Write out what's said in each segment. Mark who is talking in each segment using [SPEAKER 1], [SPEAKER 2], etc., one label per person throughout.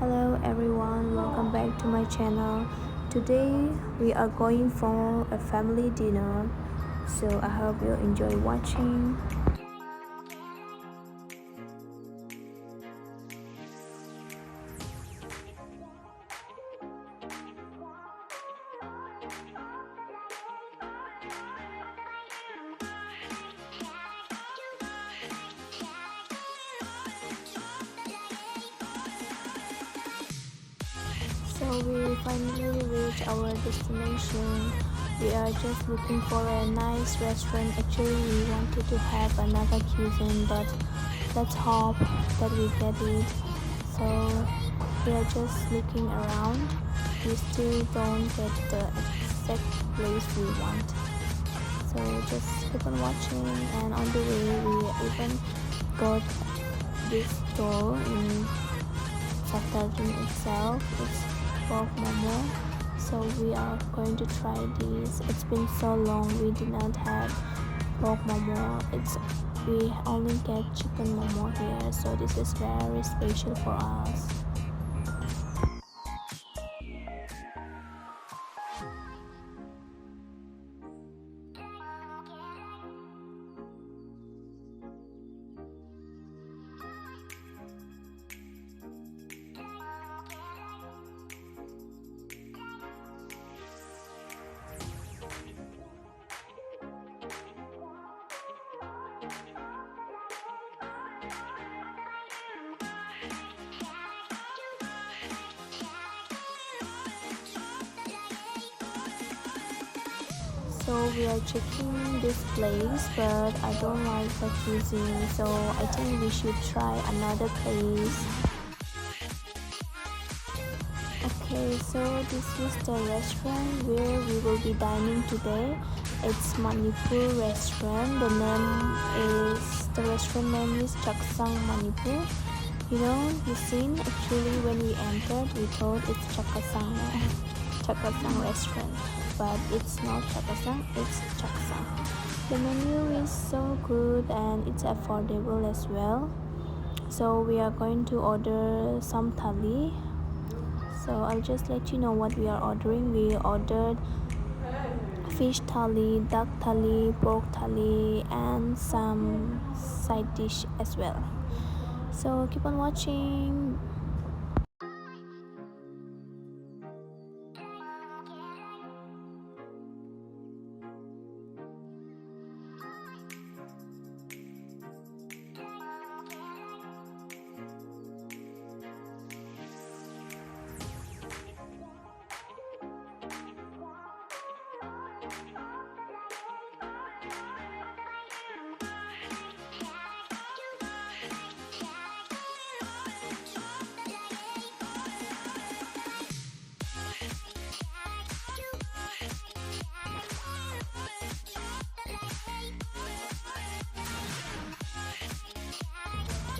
[SPEAKER 1] Hello everyone, welcome back to my channel. Today we are going for a family dinner, so I hope you enjoy watching. So we finally reached our destination. We are just looking for a nice restaurant. Actually, we wanted to have another cuisine, but let's hope that we get it. So we are just looking around. We still don't get the exact place we want. So just keep on watching, and on the way we even got this store in Sakdalin itself. It's pork momo, so we are going to try this. It's been so long we did not have pork momo. We only get chicken momo here, so this is very special for us. So we are checking this place, but I don't like the cuisine, so I think we should try another place. Okay, so this is the restaurant where we will be dining today. It's Manipur restaurant. The restaurant name is Chaksang Manipur. You seen, actually when we entered we thought it's Chakasang restaurant, but it's not Chakasang, it's Chaksang. The menu is so good and it's affordable as well. So we are going to order some thali. So I'll just let you know what we are ordering. We ordered fish thali, duck thali, pork thali, and some side dish as well. So keep on watching.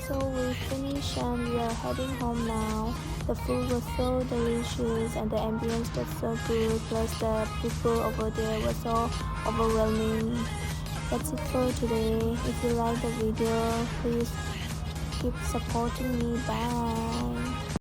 [SPEAKER 1] So we finished and we are heading home now. The food was so delicious and the ambience was so good, plus the people over there were so overwhelming. That's it for today. If you like the video, please keep supporting me. Bye.